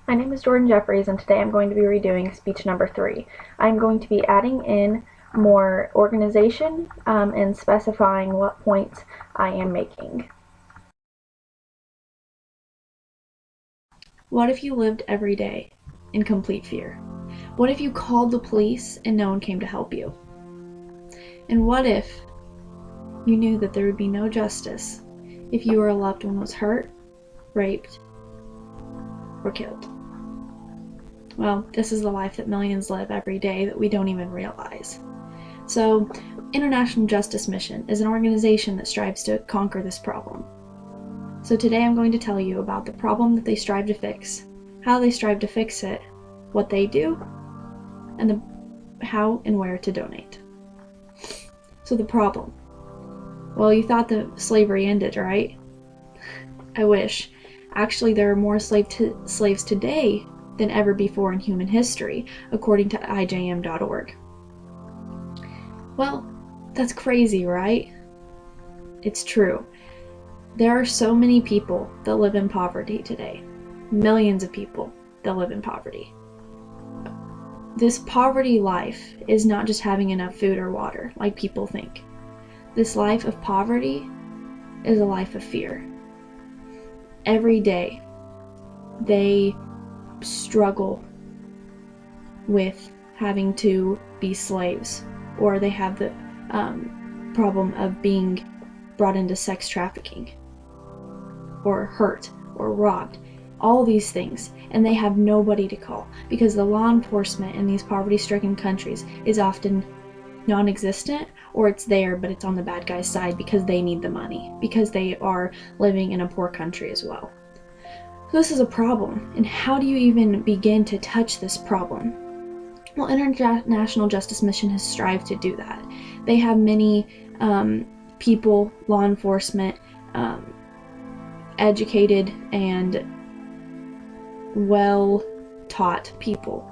My name is Jordan Jeffries, and today I'm going to be redoing speech number 3. I'm going to be adding in more organization and specifying what points I am making. What if you lived every day in complete fear? What if you called the police and no one came to help you? And what if you knew that there would be no justice if you or a loved one was hurt, raped, or killed? Well, this is the life that millions live every day that we don't even realize. So, International Justice Mission is an organization that strives to conquer this problem. So today I'm going to tell you about the problem that they strive to fix, how they strive to fix it, what they do, and the how and where to donate. So the problem. Well, you thought that slavery ended, right? I wish. Actually, there are more slaves today than ever before in human history, according to IJM.org. Well, that's crazy, right? It's true. There are so many people that live in poverty today. Millions of people that live in poverty. This poverty life is not just having enough food or water, like people think. This life of poverty is a life of fear. Every day, they struggle with having to be slaves, or they have the problem of being brought into sex trafficking, or hurt, or robbed, all these things, and they have nobody to call because the law enforcement in these poverty-stricken countries is often non-existent, or it's there but it's on the bad guy's side because they need the money, because they are living in a poor country as well. So this is a problem, and how do you even begin to touch this problem? Well, International Justice Mission has strived to do that. They have many people, law enforcement, educated and well-taught people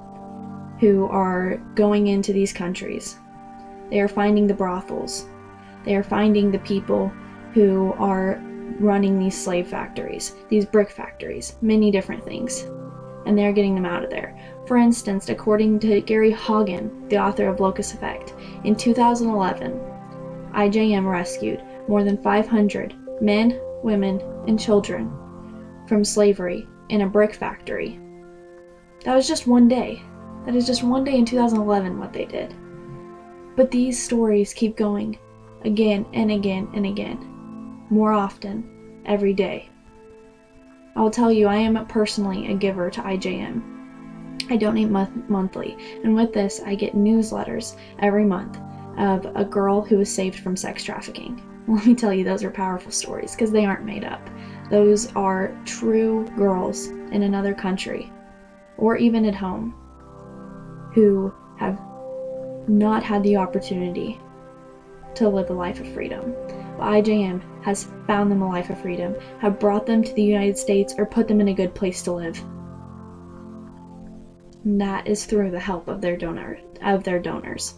who are going into these countries. They are finding the brothels. They are finding the people who are running these slave factories, these brick factories, many different things, and they're getting them out of there. For instance, according to Gary Haugen, the author of Locus Effect, in 2011, IJM rescued more than 500 men, women, and children from slavery in a brick factory. That was just one day. That is just one day in 2011 what they did. But these stories keep going again and again and again, more often, every day. I will tell you, I am personally a giver to IJM. I donate monthly, and with this I get newsletters every month of a girl who was saved from sex trafficking. Let me tell you, those are powerful stories because they aren't made up. Those are true girls in another country, or even at home, who have not had the opportunity to live a life of freedom. But IJM has found them a life of freedom, have brought them to the United States, or put them in a good place to live. And that is through the help of their donors.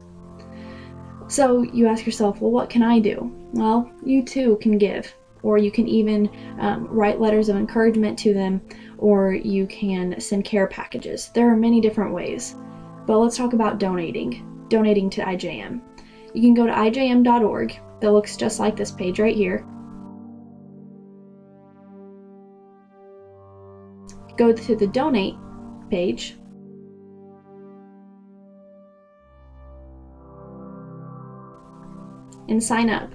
So you ask yourself, well, what can I do? Well, you too can give, or you can even write letters of encouragement to them, or you can send care packages. There are many different ways, but let's talk about donating to IJM. You can go to IJM.org. That looks just like this page right here. Go to the donate page. And sign up.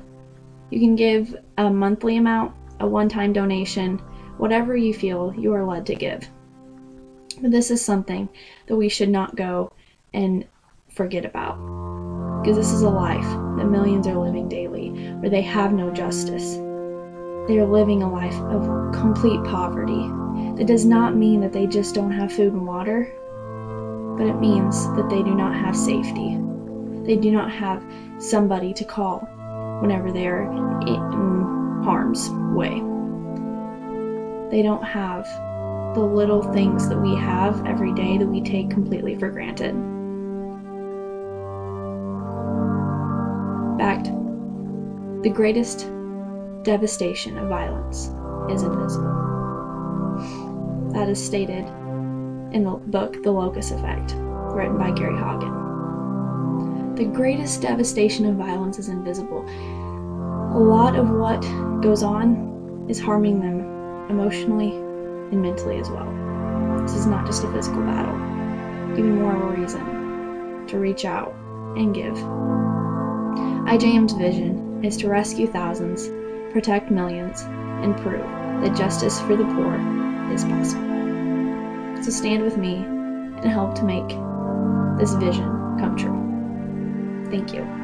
You can give a monthly amount, a one-time donation, whatever you feel you are led to give. But this is something that we should not go and forget about, because this is a life that millions are living daily where they have no justice. They are living a life of complete poverty. That does not mean that they just don't have food and water, but it means that they do not have safety. They do not have somebody to call whenever they are in harm's way. They don't have the little things that we have every day that we take completely for granted. In fact, the greatest devastation of violence is invisible. That is stated in the book The Locust Effect, written by Gary Hagen. The greatest devastation of violence is invisible. A lot of what goes on is harming them emotionally and mentally as well. This is not just a physical battle, even more of a reason to reach out and give. IJM's vision is to rescue thousands, protect millions, and prove that justice for the poor is possible. So stand with me and help to make this vision come true. Thank you.